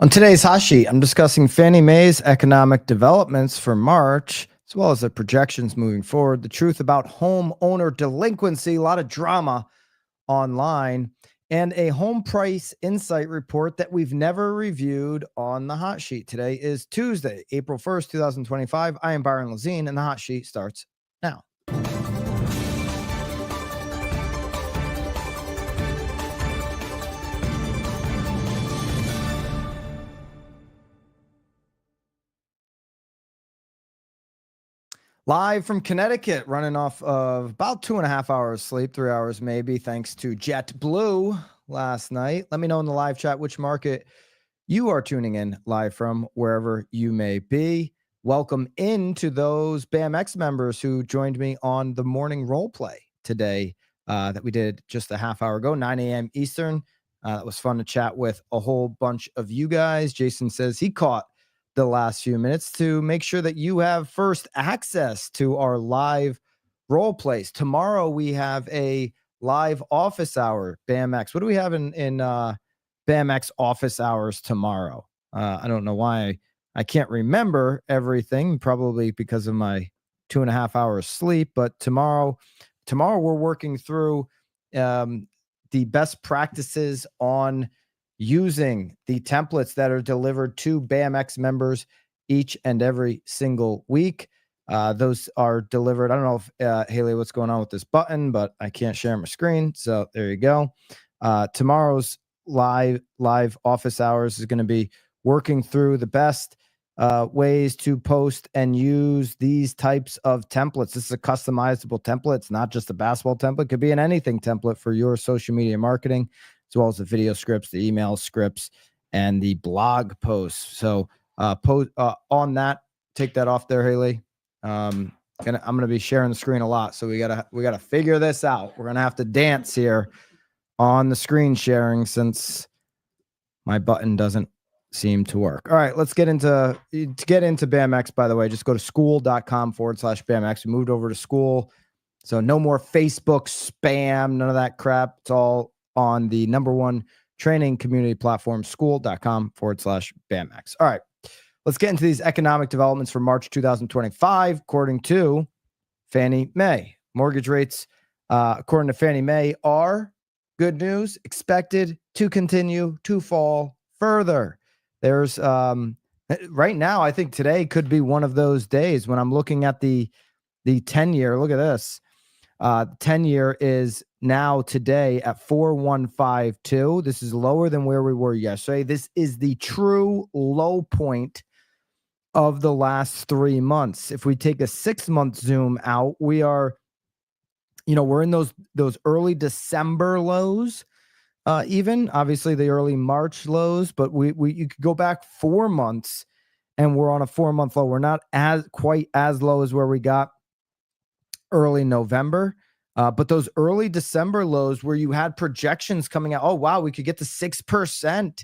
On today's hot sheet, I'm discussing Fannie Mae's economic developments for March, as well as the projections moving forward, the truth about homeowner delinquency, a lot of drama online, and a home price insight report that we've never reviewed on the hot sheet. Today is Tuesday, April 1st, 2025. I am Byron Lazine, and the hot sheet starts now. Live from Connecticut, running off of about 2.5 hours sleep, 3 hours maybe, thanks to JetBlue last night. Let me know in the live chat which market you are tuning in live from, wherever you may be. Welcome in to those BAMX members who joined me on the morning role play today that we did just a half hour ago, 9 a.m. Eastern. It was fun to chat with a whole bunch of you guys. Jason says he caught the last few minutes to make sure that you have first access to our live role plays. Tomorrow we have a live office hour, BAMX. What do we have in BAMX office hours tomorrow? I don't know why I can't remember everything, probably because of my 2.5 hours sleep. But tomorrow we're working through the best practices on using the templates that are delivered to BAMX members each and every single week. Those are delivered. I don't know if Haley, what's going on with this button, but I can't share my screen. So there you go. Tomorrow's live office hours is going to be working through the best ways to post and use these types of templates. This is a customizable template. It's not just a basketball template. It could be an anything template for your social media marketing, as well as the video scripts, the email scripts, and the blog posts. So on that, take that off there, Haley. I'm gonna be sharing the screen a lot, so we gotta figure this out. We're gonna have to dance here on the screen sharing since my button doesn't seem to work. All right, let's get into BAMX. By the way, just go to school.com/BAMX. We moved over to school, so no more Facebook spam, none of that crap. It's all on the #1 training community platform, school.com/BAMX. All right, let's get into these economic developments for March 2025. According to Fannie Mae, mortgage rates, according to Fannie Mae, are good news, expected to continue to fall further. There's right now, I think today could be one of those days when I'm looking at the 10-year. Look at this. 10-year is now today at 4.152. This is lower than where we were yesterday. This is the true low point of the last 3 months. If we take a 6-month zoom out, we are, we're in those early December lows, even obviously the early March lows, but you could go back 4 months and we're on a 4-month low. We're not quite as low as where we got early November. But those early December lows where you had projections coming out, oh, wow, we could get to 6%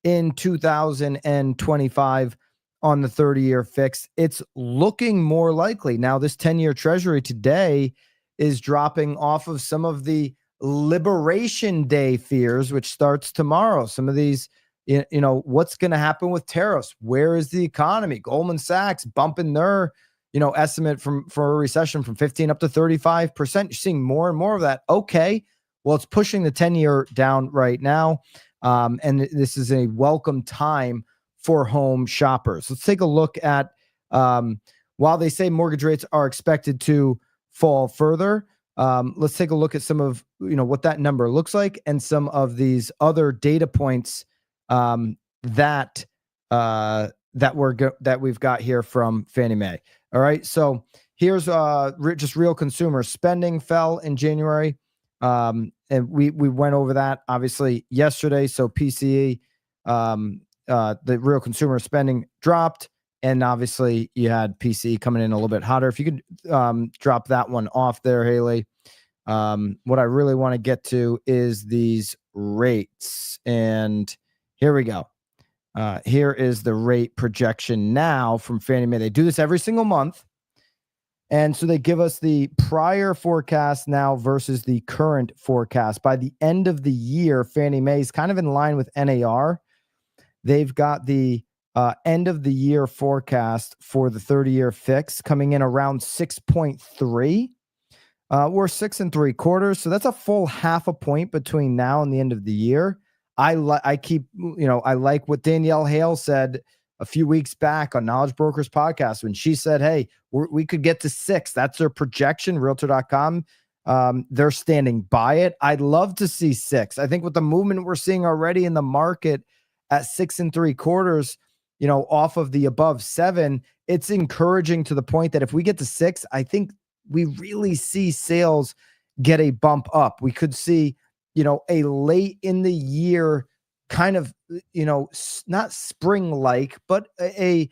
in 2025 on the 30-year fix. It's looking more likely. Now, this 10-year treasury today is dropping off of some of the Liberation Day fears, which starts tomorrow. Some of these, what's going to happen with tariffs? Where is the economy? Goldman Sachs bumping their estimate for a recession from 15 up to 35%. You're seeing more and more of that. Okay, well, it's pushing the 10-year down right now. And this is a welcome time for home shoppers. Let's take a look at, while they say mortgage rates are expected to fall further, let's take a look at some of, what that number looks like and some of these other data points that we've got here from Fannie Mae. All right, so here's just real consumer spending fell in January, and we went over that obviously yesterday. So PCE, the real consumer spending dropped, and obviously you had PCE coming in a little bit hotter. If you could drop that one off there, Haley. What I really want to get to is these rates, and here we go. Here is the rate projection now from Fannie Mae. They do this every single month. And so they give us the prior forecast now versus the current forecast. By the end of the year, Fannie Mae is kind of in line with NAR. they've got the end of the year forecast for the 30-year fix coming in around 6.3. We're 6 3/4, so that's a full half a point between now and the end of the year. I like what Danielle Hale said a few weeks back on Knowledge Brokers podcast when she said, "Hey, we could get to 6." That's their projection. Realtor.com, they're standing by it. I'd love to see 6. I think with the movement we're seeing already in the market at 6 3/4, off of the above 7, it's encouraging to the point that if we get to 6, I think we really see sales get a bump up. We could see, a late in the year kind of, not spring-like, but a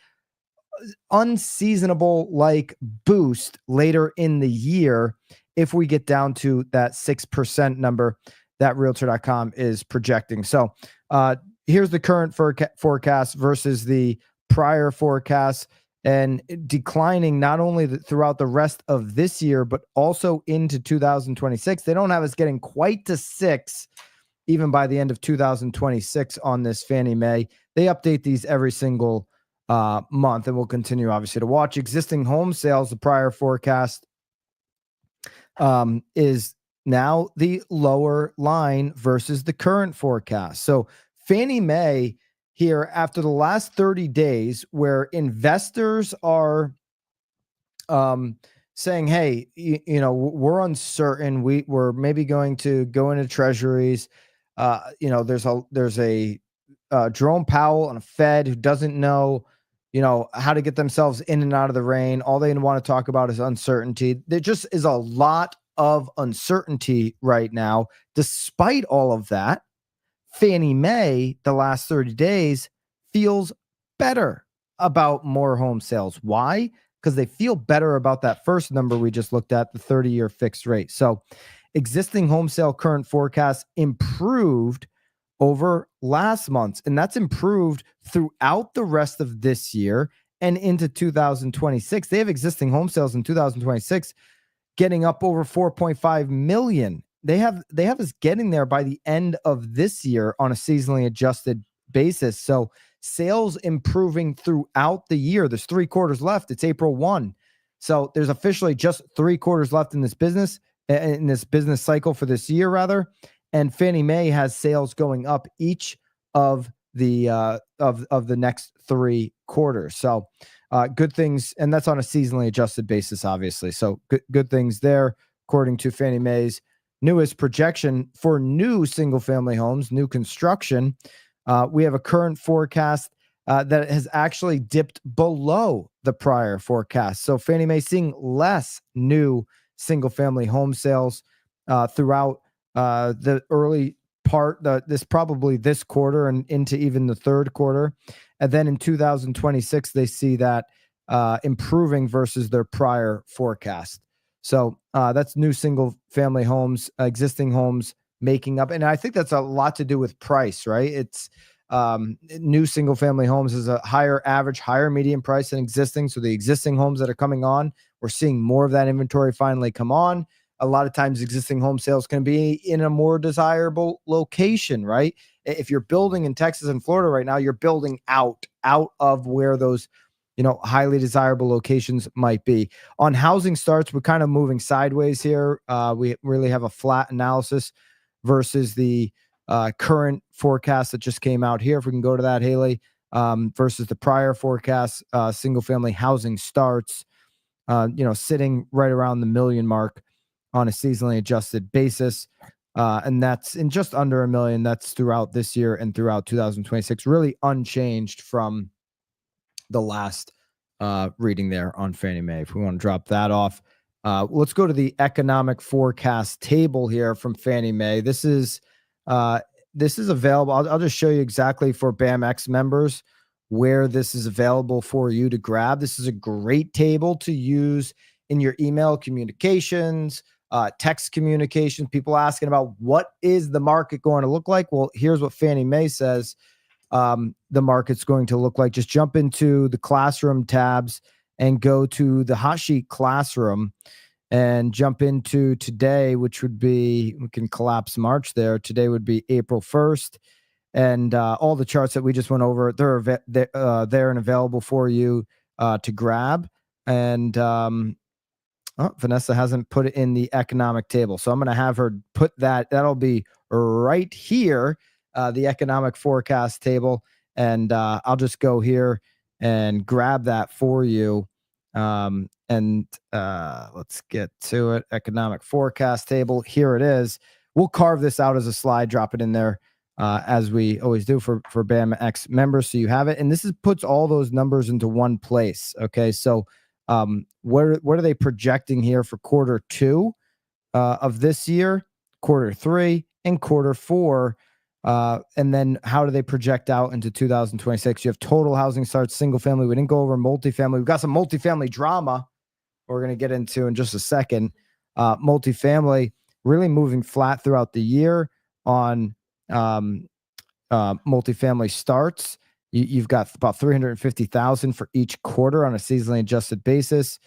unseasonable like boost later in the year if we get down to that 6% number that Realtor.com is projecting. So here's the current forecast versus the prior forecast, and declining not only throughout the rest of this year, but also into 2026. They don't have us getting quite to 6 even by the end of 2026 on this Fannie Mae. They update these every single month, and we'll continue obviously to watch. Existing home sales, the prior forecast is now the lower line versus the current forecast. So Fannie Mae here, after the last 30 days where investors are saying, hey, we're uncertain, we're maybe going to go into treasuries. There's a Jerome Powell and a Fed who doesn't know, how to get themselves in and out of the rain. All they want to talk about is uncertainty. There just is a lot of uncertainty right now. Despite all of that, Fannie Mae, the last 30 days, feels better about more home sales. Why? Because they feel better about that first number we just looked at, the 30-year fixed rate. So existing home sale current forecast improved over last month's, and that's improved throughout the rest of this year and into 2026. They have existing home sales in 2026 getting up over 4.5 million. They have us getting there by the end of this year on a seasonally adjusted basis. So sales improving throughout the year. There's 3 quarters left. It's April 1. So there's officially just 3 quarters left in this business cycle for this year, rather. And Fannie Mae has sales going up each of the of the next 3 quarters. So good things, and that's on a seasonally adjusted basis, obviously. So good things there, according to Fannie Mae's newest projection for new single-family homes, new construction. We have a current forecast that has actually dipped below the prior forecast. So Fannie Mae seeing less new single-family home sales throughout the early part, this quarter and into even the third quarter. And then in 2026, they see that improving versus their prior forecast. So that's new single family homes, existing homes making up. And I think that's a lot to do with price, right? It's new single family homes is a higher average, higher median price than existing. So the existing homes that are coming on, we're seeing more of that inventory finally come on. A lot of times existing home sales can be in a more desirable location, right? If you're building in Texas and Florida right now, you're building out of where those, highly desirable locations might be. On housing starts, we're kind of moving sideways here. We really have a flat analysis versus the current forecast that just came out here. If we can go to that, Haley, versus the prior forecast, single family housing starts, sitting right around the million mark on a seasonally adjusted basis. And that's in just under 1 million. That's throughout this year and throughout 2026, really unchanged from the last reading there on Fannie Mae. If we want to drop that off, let's go to the economic forecast table here from Fannie Mae. This is available. I'll just show you exactly for BAMX members where this is available for you to grab. This is a great table to use in your email communications, text communications, people asking about what is the market going to look like. Well, here's what Fannie Mae says the market's going to look like. Just jump into the classroom tabs and go to the hot sheet classroom and jump into today, which would be, we can collapse March there. Today would be April 1st. And all the charts that we just went over, they're there and available for you to grab. And Vanessa hasn't put it in the economic table, so I'm going to have her put that. That'll be right here, the economic forecast table, and I'll just go here and grab that for you. And let's get to it. Economic forecast table. Here it is. We'll carve this out as a slide, drop it in there as we always do for BAMX members, so you have it. And this puts all those numbers into one place. Okay, so what are they projecting here for quarter 2 of this year, quarter 3, and quarter 4? And then how do they project out into 2026? You have total housing starts, single family. We didn't go over multifamily. We've got some multifamily drama we're going to get into in just a second. Multifamily really moving flat throughout the year on multifamily starts. You've got about 350,000 for each quarter on a seasonally adjusted basis.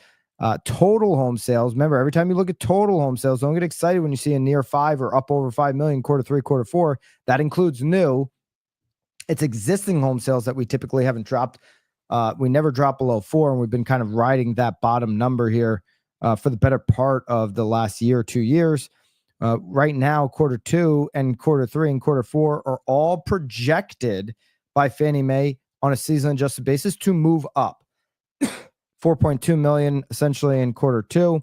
Total home sales. Remember, every time you look at total home sales, don't get excited when you see a near 5 or up over 5 million, quarter 3, quarter 4. That includes new. It's existing home sales that we typically haven't dropped. We never drop below 4, and we've been kind of riding that bottom number here for the better part of the last year, 2 years. Right now, quarter 2 and quarter 3 and quarter 4 are all projected by Fannie Mae on a season adjusted basis to move up. 4.2 million essentially in quarter 2,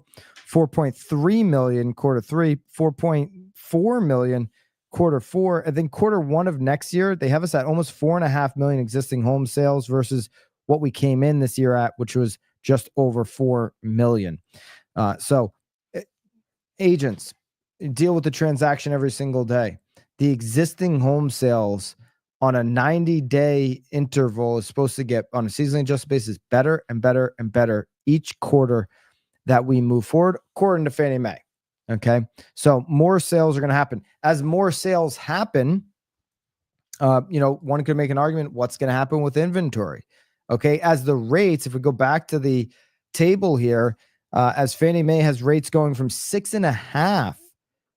4.3 million quarter 3, 4.4 million quarter 4, and then quarter 1 of next year, they have us at almost 4.5 million existing home sales versus what we came in this year at, which was just over 4 million. So agents deal with the transaction every single day. The existing home sales on a 90-day interval is supposed to get, on a seasonally adjusted basis, better and better and better each quarter that we move forward, according to Fannie Mae. Okay, so more sales are going to happen. As more sales happen, one could make an argument, what's going to happen with inventory? Okay, as the rates, if we go back to the table here, as Fannie Mae has rates going from 6.5,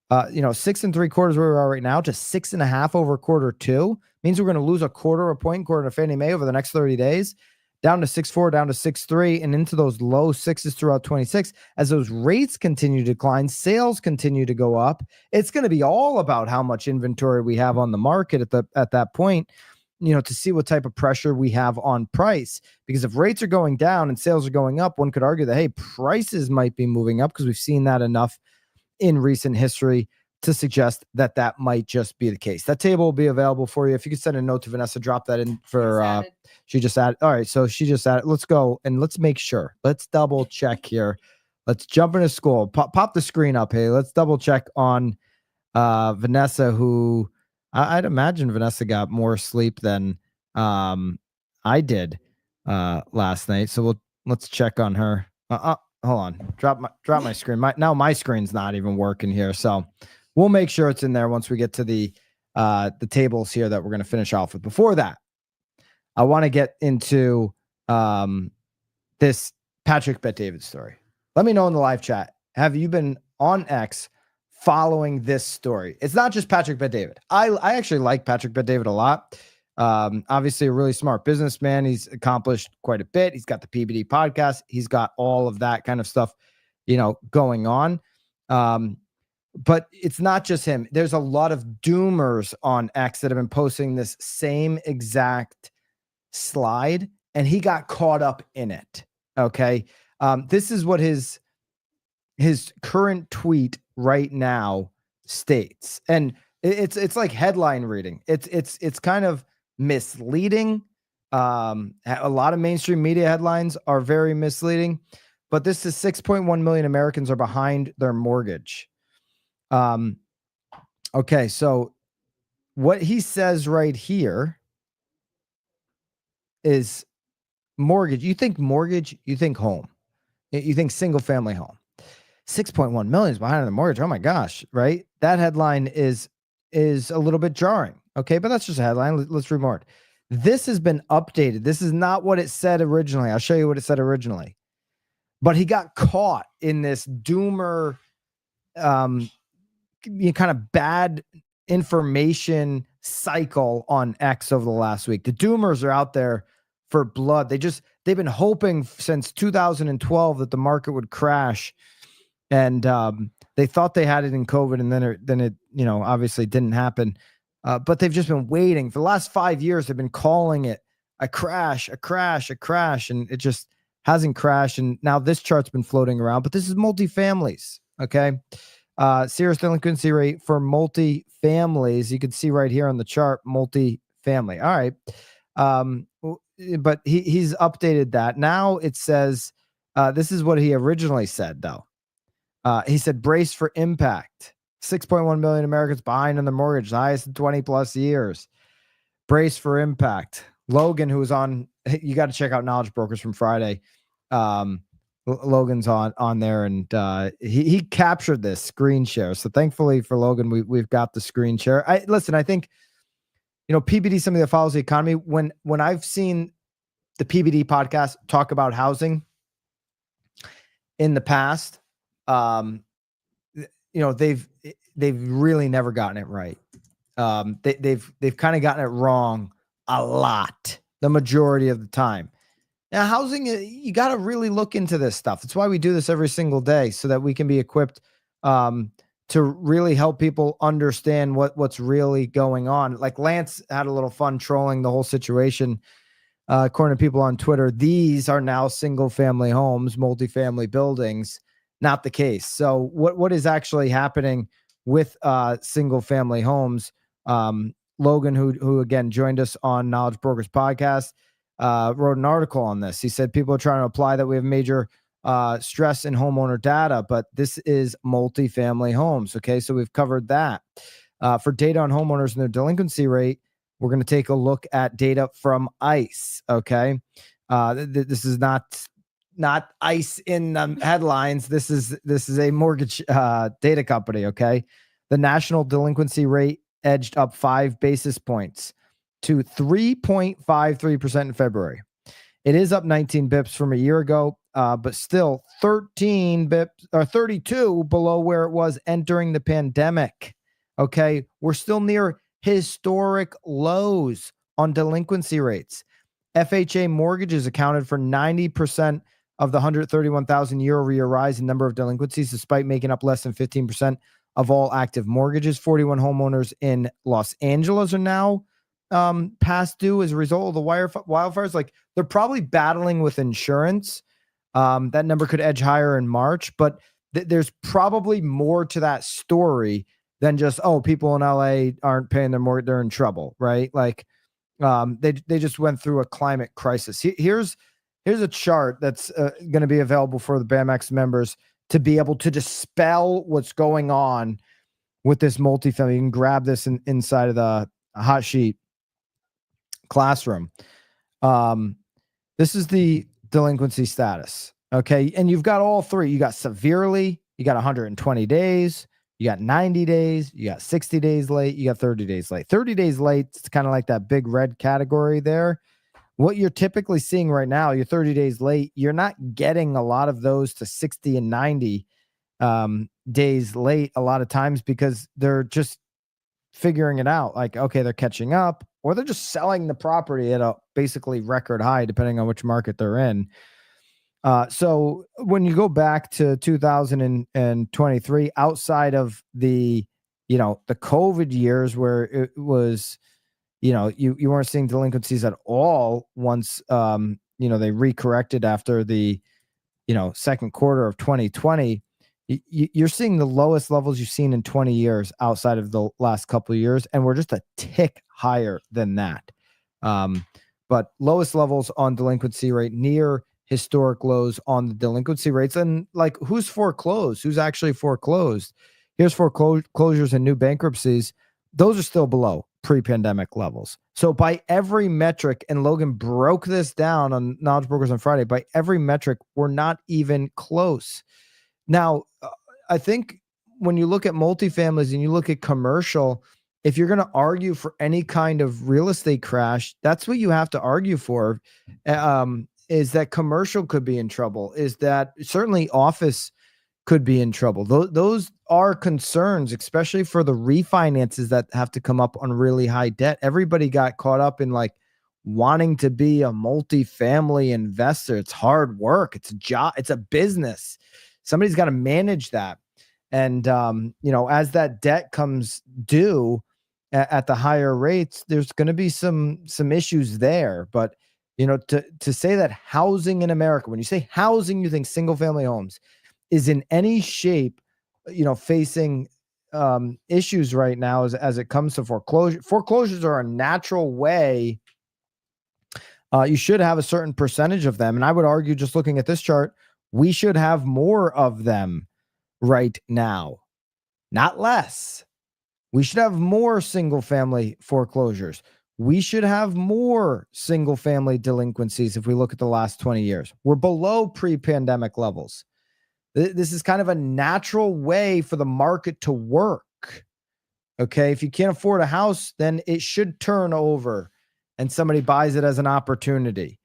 6 3/4 where we are right now to 6.5 over quarter 2, means we're going to lose a quarter of a point according to Fannie Mae over the next 30 days, down to 6.4, down to 6.3, and into those low 6s throughout 26. As those rates continue to decline, sales continue to go up. It's going to be all about how much inventory we have on the market at that point, to see what type of pressure we have on price. Because if rates are going down and sales are going up, one could argue that, hey, prices might be moving up, because we've seen that enough in recent history to suggest that might just be the case. That table will be available for you. If you could send a note to Vanessa, drop that in for, she just added. All right. So she just added. Let's go and let's make sure. Let's double check here. Let's jump into school. Pop the screen up. Hey, let's double check on Vanessa, who I'd imagine Vanessa got more sleep than I did last night. So let's check on her. Hold on. Drop my screen. My screen's not even working here. So we'll make sure it's in there once we get to the tables here that we're going to finish off with. Before that, I want to get into this Patrick Bet-David story. Let me know in the live chat. Have you been on X following this story? It's not just Patrick Bet-David. I actually like Patrick Bet-David a lot. Obviously a really smart businessman. He's accomplished quite a bit. He's got the PBD podcast. He's got all of that kind of stuff, going on. But it's not just him. There's a lot of doomers on X that have been posting this same exact slide, and he got caught up in it. Okay. This is what his current tweet right now states. And it's like headline reading. It's kind of misleading. A lot of mainstream media headlines are very misleading, but this is 6.1 million Americans are behind their mortgage. Okay. So what he says right here is mortgage. You think mortgage, you think home, you think single family home. 6.1 million is behind on the mortgage. Oh my gosh. Right. That headline is a little bit jarring. Okay. But that's just a headline. Let's read more. This has been updated. This is not what it said originally. I'll show you what it said originally, but he got caught in this doomer, kind of bad information cycle on X over the last week. The doomers are out there for blood. They've been hoping since 2012 that the market would crash. And they thought they had it in COVID, and then it obviously didn't happen. But they've just been waiting for the last 5 years. They've been calling it a crash, a crash, a crash, and it just hasn't crashed. And now this chart's been floating around, but this is multifamilies. Okay. Serious delinquency rate for multifamilies. You can see right here on the chart, multifamily. All right. But he's updated that. Now it says, this is what he originally said, though. He said, brace for impact. 6.1 million Americans behind on their mortgage, the highest in 20 plus years. Brace for impact. Logan, who was on, you got to check out Knowledge Brokers from Friday. Logan's on there, and he captured this screen share. So thankfully for Logan, we've got the screen share. I think, PBD, somebody that follows the economy, when I've seen the PBD podcast talk about housing in the past, they've really never gotten it right. They've kind of gotten it wrong a lot, the majority of the time. Now, housing, you got to really look into this stuff. That's why we do this every single day, so that we can be equipped to really help people understand what's really going on. Like Lance had a little fun trolling the whole situation. According to people on Twitter, these are now single-family homes, multifamily buildings. Not the case. So what is actually happening with single-family homes? Logan, who again joined us on Knowledge Brokers podcast, wrote an article on this. He said people are trying to apply that we have major stress in homeowner data, but this is multifamily homes. Okay, so we've covered that. For data on homeowners and their delinquency rate, we're going to take a look at data from ICE. Okay, this is not ICE in headlines. This is a mortgage data company. Okay, the national delinquency rate edged up 5 basis points to 3.53% in February. It is up 19 bips from a year ago, but still 13 bips or 32 below where it was entering the pandemic. Okay, we're still near historic lows on delinquency rates. FHA mortgages accounted for 90% of the 131,000 year-over-year rise in number of delinquencies, despite making up less than 15% of all active mortgages. 41 homeowners in Los Angeles are now past due as a result of the wildfires. Like, they're probably battling with insurance. That number could edge higher in March, but there's probably more to that story than just, people in LA aren't paying their mortgage, they're in trouble, right? Like, they just went through a climate crisis. Here's a chart that's going to be available for the BAMX members to be able to dispel what's going on with this multifamily. You can grab this inside of the hot sheet classroom. This is the delinquency status. Okay. And you've got all three. You got severely, you got 120 days, you got 90 days, you got 60 days late, you got 30 days late. 30 days late, it's kind of like that big red category there. What you're typically seeing right now, you're 30 days late, you're not getting a lot of those to 60 and 90 days late a lot of times, because they're just figuring it out. Like, okay, they're catching up, or they're just selling the property at a basically record high, depending on which market they're in. So when you go back to 2023, outside of the COVID years where it was, you weren't seeing delinquencies at all once, they recorrected after the, second quarter of 2020, you're seeing the lowest levels you've seen in 20 years outside of the last couple of years. And we're just a tick higher than that. But lowest levels on delinquency rate, near historic lows on the delinquency rates. And like, who's foreclosed? Who's actually foreclosed? Here's foreclosures and new bankruptcies. Those are still below pre-pandemic levels. So by every metric, and Logan broke this down on Knowledge Brokers on Friday, by every metric, we're not even close. Now, I think when you look at multifamilies and you look at commercial, if you're going to argue for any kind of real estate crash, that's what you have to argue for. Is that commercial could be in trouble? Is that certainly office could be in trouble. Those are concerns, especially for the refinances that have to come up on really high debt. Everybody got caught up in like wanting to be a multifamily investor. It's hard work. It's a job. It's a business. Somebody's got to manage that. And, as that debt comes due at the higher rates, there's going to be some issues there. But, to say that housing in America, when you say housing, you think single family homes, is in any shape, facing issues right now as it comes to foreclosure. Foreclosures are a natural way. You should have a certain percentage of them. And I would argue, just looking at this chart, we should have more of them right now, not less. We should have more single family foreclosures. We should have more single family delinquencies if we look at the last 20 years. We're below pre-pandemic levels. This is kind of a natural way for the market to work. Okay. If you can't afford a house, then it should turn over and somebody buys it as an opportunity.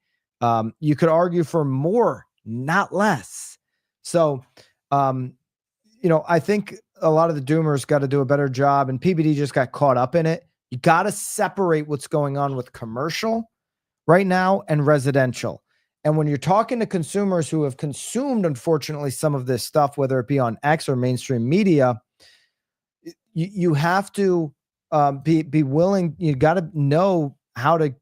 You could argue for more, not less. So, I think a lot of the doomers got to do a better job, and PBD just got caught up in it. You got to separate what's going on with commercial right now and residential. And when you're talking to consumers who have consumed, unfortunately, some of this stuff, whether it be on X or mainstream media, you have to be willing. You got to know how to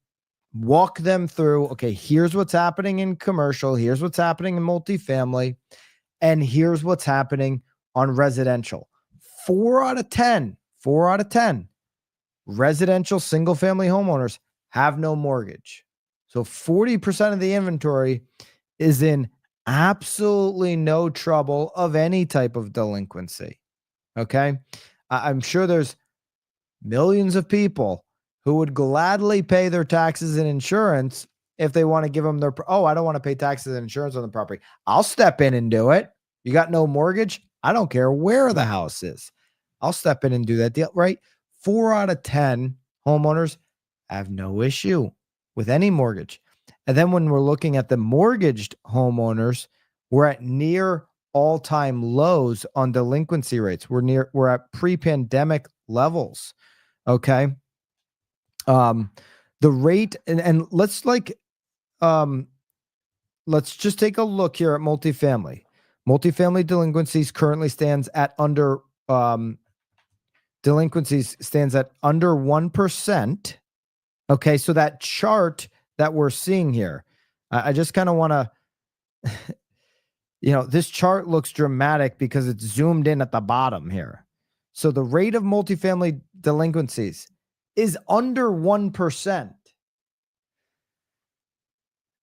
walk them through. Okay, here's what's happening in commercial. Here's what's happening in multifamily. And here's what's happening on residential. 4 out of 10 residential single family homeowners have no mortgage. So 40% of the inventory is in absolutely no trouble of any type of delinquency. Okay. I'm sure there's millions of people who would gladly pay their taxes and insurance if they want to give them their, I don't want to pay taxes and insurance on the property. I'll step in and do it. You got no mortgage? I don't care where the house is. I'll step in and do that deal, right? 4 out of 10 homeowners have no issue with any mortgage. And then when we're looking at the mortgaged homeowners, we're at near all-time lows on delinquency rates. We're at pre-pandemic levels. Okay. The rate, and let's just take a look here at multifamily. Multifamily delinquencies currently stands at under 1%. Okay, so that chart that we're seeing here, I just kind of want to, this chart looks dramatic because it's zoomed in at the bottom here. So the rate of multifamily delinquencies is under 1%.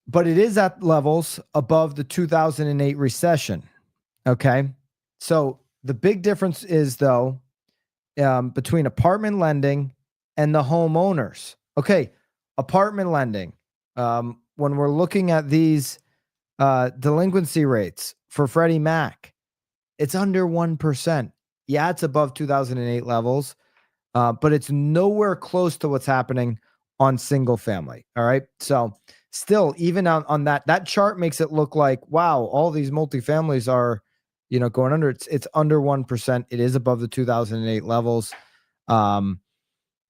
But it is at levels above the 2008 recession. Okay. So the big difference is, though, between apartment lending and the homeowners. Okay. Apartment lending. When we're looking at these delinquency rates for Freddie Mac, it's under 1%. Yeah, it's above 2008 levels, but it's nowhere close to what's happening on single family. All right. So still, even on that chart makes it look like, wow, all these multifamilies are, going under. It's under 1%. It is above the 2008 levels. And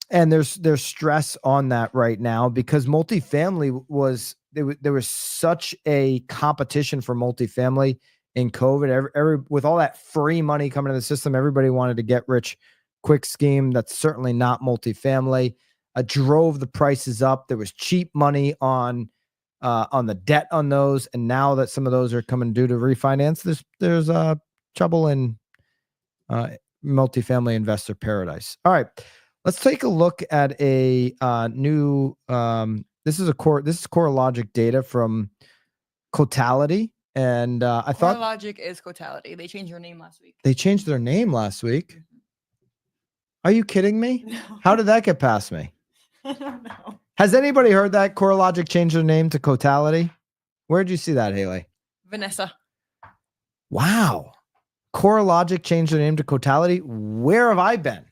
there's stress on that right now because multifamily there was such a competition for multifamily in COVID. With all that free money coming to the system, everybody wanted to get rich quick scheme. That's certainly not multifamily. Drove the prices up. There was cheap money on the debt on those, and now that some of those are coming due to refinance, there's trouble in multifamily investor paradise. All right, let's take a look at a new. This is CoreLogic data from Cotality, and I thought CoreLogic is Cotality. They changed their name last week. They changed their name last week. Are you kidding me? No. How did that get past me? I don't know. Has anybody heard that CoreLogic changed their name to Cotality? Where'd you see that, Haley? Vanessa. Wow. CoreLogic changed their name to Cotality. Where have I been?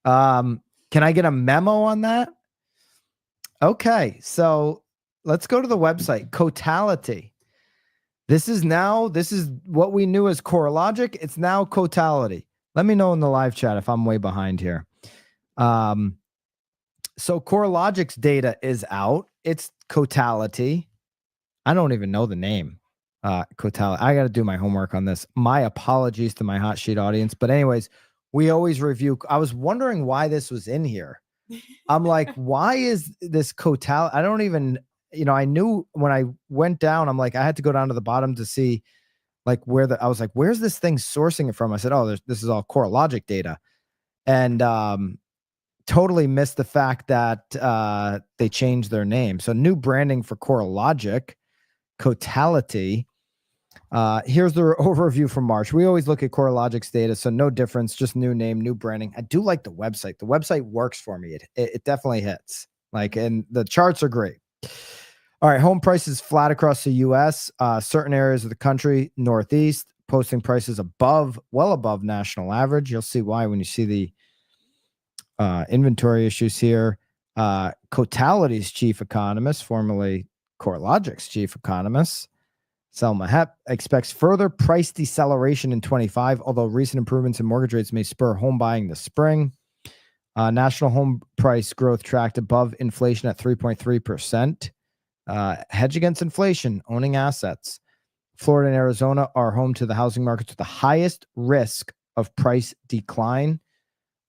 Can I get a memo on that? Okay, so let's go to the website, Cotality. This is what we knew as CoreLogic. It's now Cotality. Let me know in the live chat if I'm way behind here. So CoreLogic's data is out. It's Cotality. I don't even know the name. Cotality. I got to do my homework on this. My apologies to my hot sheet audience. But anyways, we always review. I was wondering why this was in here. I'm like, why is this Cotality? I don't even, I knew when I went down, I'm like, I had to go down to the bottom to see like I was like, where's this thing sourcing it from? I said, oh, this is all CoreLogic data. And totally missed the fact that they changed their name. So new branding for CoreLogic, Cotality. Here's the overview from March. We always look at CoreLogic's data, so no difference, just new name, new branding. I do like the website. The website works for me. It definitely hits. And the charts are great. All right, home prices flat across the U.S. Certain areas of the country, Northeast, posting prices well above national average. You'll see why when you see the inventory issues here. Cotality's chief economist, formerly CoreLogic's chief economist, Selma Hepp, expects further price deceleration in 25, although recent improvements in mortgage rates may spur home buying this spring. National home price growth tracked above inflation at 3.3%. Hedge against inflation, owning assets. Florida and Arizona are home to the housing markets with the highest risk of price decline.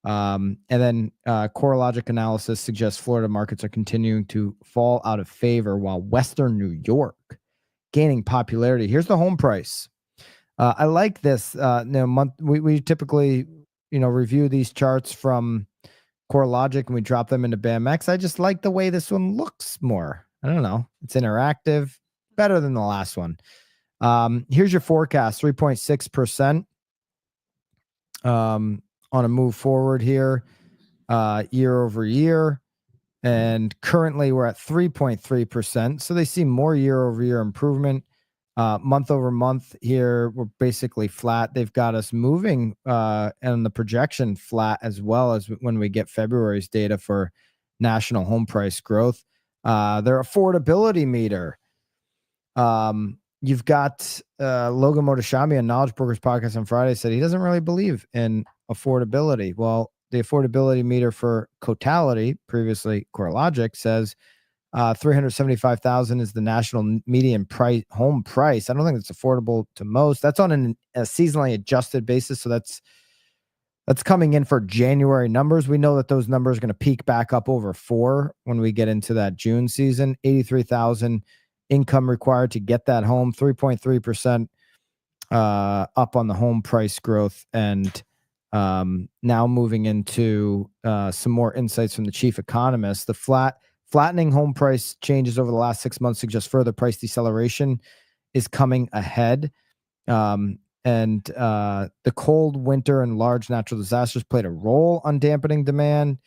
And then CoreLogic analysis suggests Florida markets are continuing to fall out of favor while Western New York gaining popularity. Here's the home price. I like this. We typically, review these charts from CoreLogic and we drop them into BAMX. I just like the way this one looks more. I don't know. It's interactive, better than the last one. Here's your forecast, 3.6%. On a move forward here, year over year. And currently we're at 3.3%. So they see more year over year improvement. Month over month here, we're basically flat. They've got us moving and the projection flat as well as when we get February's data for national home price growth. Their affordability meter. You've got Logan Motoshami on Knowledge Brokers podcast on Friday said he doesn't really believe in affordability. Well, the affordability meter for Cotality, previously CoreLogic, says 375,000 is the national median home price. I don't think it's affordable to most. That's on a seasonally adjusted basis, so that's coming in for January numbers. We know that those numbers are going to peak back up over 4 when we get into that June season. 83,000 income required to get that home, 3.3% up on the home price growth. And now moving into some more insights from the chief economist. The flattening home price changes over the last 6 months suggest further price deceleration is coming ahead. And the cold winter and large natural disasters played a role on dampening demand.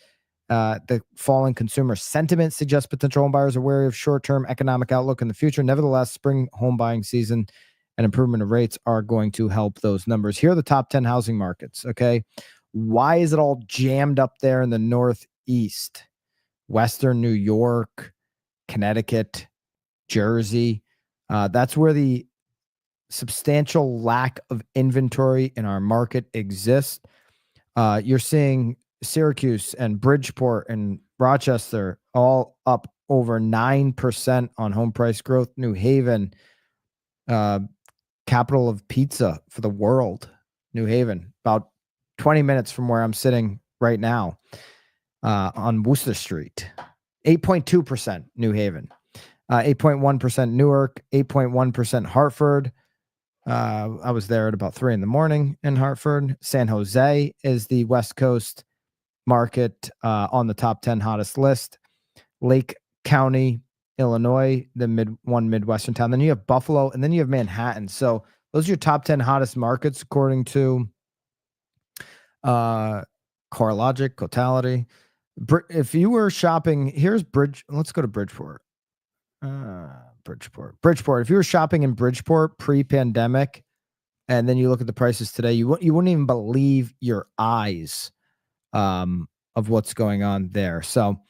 The falling consumer sentiment suggests potential home buyers are wary of short-term economic outlook in the future. Nevertheless, spring home buying season and improvement of rates are going to help those numbers. Here are the top 10 housing markets, okay? Why is it all jammed up there in the Northeast? Western New York, Connecticut, Jersey. That's where the substantial lack of inventory in our market exists. You're seeing Syracuse and Bridgeport and Rochester all up over 9% on home price growth. New Haven, capital of pizza for the world. New Haven, about 20 minutes from where I'm sitting right now on Worcester Street. 8.2% New Haven. 8.1% Newark. 8.1% Hartford. I was there at about 3 a.m. in Hartford. San Jose is the West Coast market on the top 10 hottest list. Lake County, Illinois, the Midwestern town. Then you have Buffalo, and then you have Manhattan. So those are your top 10 hottest markets according to CoreLogic, Cotality. If you were shopping, here's let's go to Bridgeport. Bridgeport. If you were shopping in Bridgeport pre-pandemic, and then you look at the prices today, you wouldn't even believe your eyes of what's going on there. So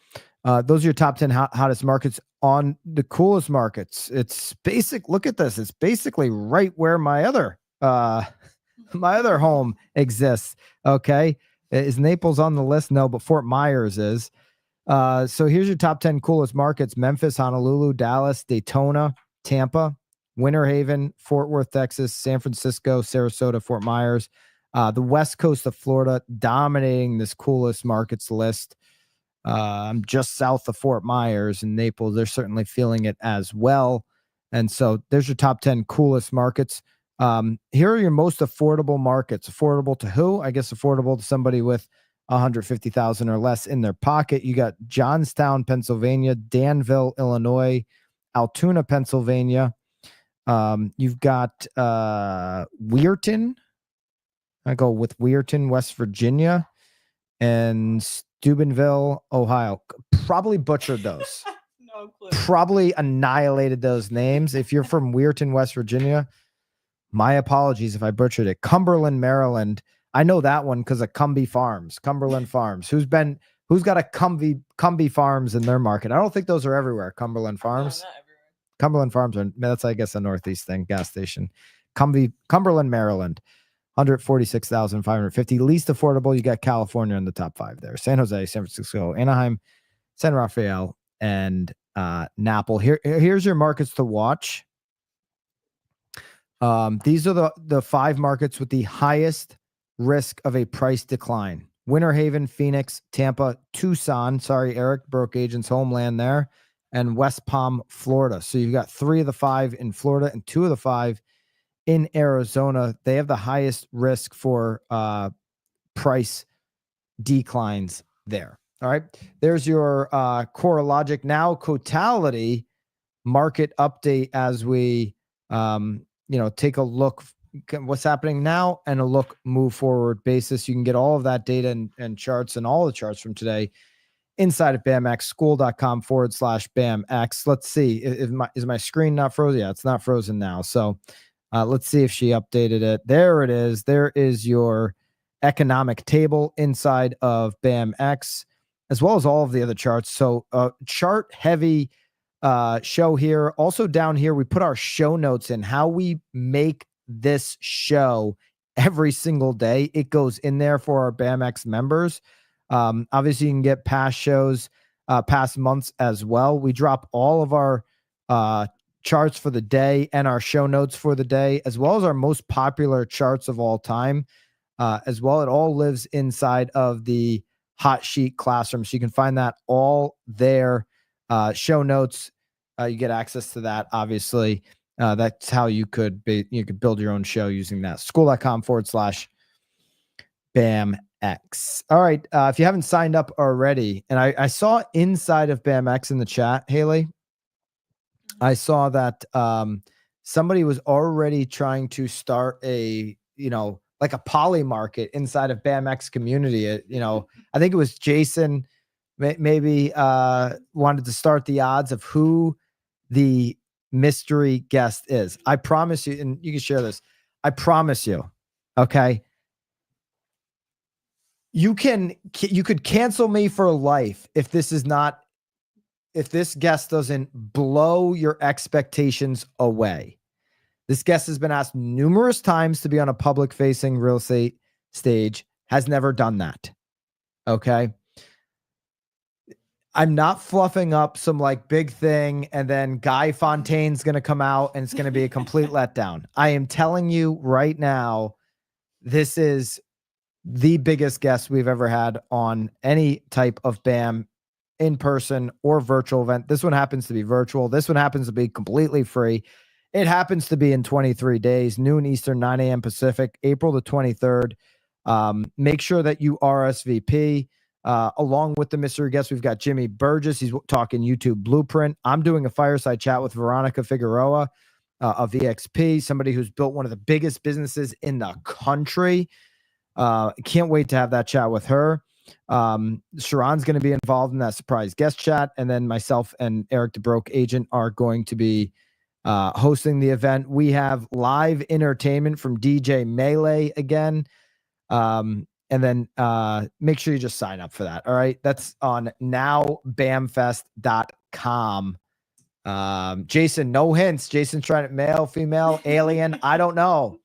Those are your top 10 hottest markets. On the coolest markets, it's basic. Look at this. It's basically right where my other home exists. Okay. Is Naples on the list? No, but Fort Myers is. So here's your top 10 coolest markets: Memphis, Honolulu, Dallas, Daytona, Tampa, Winter Haven, Fort Worth, Texas, San Francisco, Sarasota, Fort Myers. The west coast of Florida dominating this coolest markets list. Just south of Fort Myers and Naples. They're certainly feeling it as well. And so there's your top 10 coolest markets. Here are your most affordable markets. Affordable to who? I guess affordable to somebody with 150,000 or less in their pocket. You got Johnstown, Pennsylvania, Danville, Illinois, Altoona, Pennsylvania. You've got Weirton. I go with Weirton, West Virginia, and Steubenville, Ohio. Probably butchered those. No clue. Probably annihilated those names. If you're from Weirton, West Virginia, my apologies if I butchered it. Cumberland, Maryland. I know that one because of Cumby Farms, Cumberland Farms. Who's got a Cumby Farms in their market? I don't think those are everywhere. Cumberland Farms. No, not everywhere. Cumberland Farms are, that's, I guess, a Northeast thing, gas station. Cumberland, Maryland. 146,550. Least affordable, you got California in the top 5 there. San Jose, San Francisco, Anaheim, San Rafael, and Naples. Here's your markets to watch. These are the 5 markets with the highest risk of a price decline: Winter Haven, Phoenix, Tampa, Tucson. Sorry, Eric, broke agent's homeland there, and West Palm, Florida. So you've got 3 of the 5 in Florida and 2 of the 5 in Arizona. They have the highest risk for price declines there. All right. There's your core logic. Now, Cotality market update as we take a look what's happening now and a look move forward basis. You can get all of that data and charts and all the charts from today inside of BAMX, school.com/BAMX. Let's see. Is my screen not frozen? Yeah, it's not frozen now. So let's see if she updated it. There it is. There is your economic table inside of BAMX, as well as all of the other charts. So chart heavy show here. Also down here, we put our show notes in, how we make this show every single day. It goes in there for our BAMX members. Obviously, you can get past shows, past months as well. We drop all of our charts for the day and our show notes for the day, as well as our most popular charts of all time as well. It all lives inside of the Hot Sheet Classroom. So you can find that all there. Show notes, you get access to that, obviously. That's how you could build your own show using that. School.com/BAMX. All right. If you haven't signed up already, and I saw inside of BAMX in the chat, Haley, I saw that somebody was already trying to start a, like a poly market inside of BAMX community. I think it was Jason maybe wanted to start the odds of who the mystery guest is. I promise you, and you can share this. I promise you, okay? You could cancel me for life if this guest doesn't blow your expectations away. This guest has been asked numerous times to be on a public facing real estate stage, has never done that. Okay. I'm not fluffing up some like big thing and then Guy Fontaine's going to come out and it's going to be a complete letdown. I am telling you right now, this is the biggest guest we've ever had on any type of BAM in person or virtual event. This one happens to be virtual. This one happens to be completely free. It happens to be in 23 days, noon Eastern, 9 a.m. Pacific, April the 23rd. Make sure that you RSVP. Along with the mystery guest, we've got Jimmy Burgess. He's talking YouTube Blueprint. I'm doing a fireside chat with Veronica Figueroa of EXP, somebody who's built one of the biggest businesses in the country. Can't wait to have that chat with her. Sharon's going to be involved in that surprise guest chat. And then myself and Eric the Broke Agent are going to be hosting the event. We have live entertainment from DJ Melee again. And then make sure you just sign up for that. All right. That's on nowbamfest.com. Jason, no hints. Jason's trying to male, female, alien. I don't know.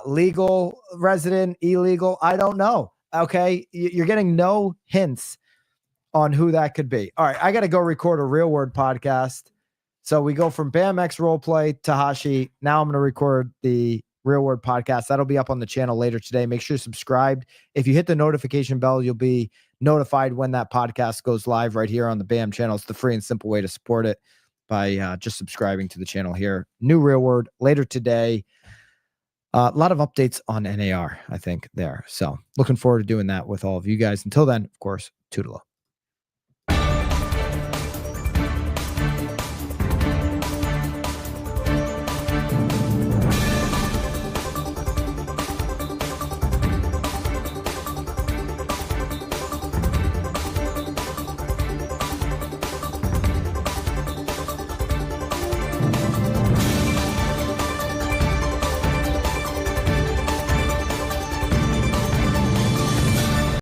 Legal resident, illegal. I don't know. Okay. You're getting no hints on who that could be. All right. I got to go record a Real Word podcast. So we go from BAMX roleplay to Hashi. Now I'm going to record the Real Word podcast. That'll be up on the channel later today. Make sure you're subscribed. If you hit the notification bell, you'll be notified when that podcast goes live right here on the BAM channel. It's the free and simple way to support it by just subscribing to the channel here. New Real Word later today. A lot of updates on NAR, I think, there. So looking forward to doing that with all of you guys. Until then, of course, toodaloo.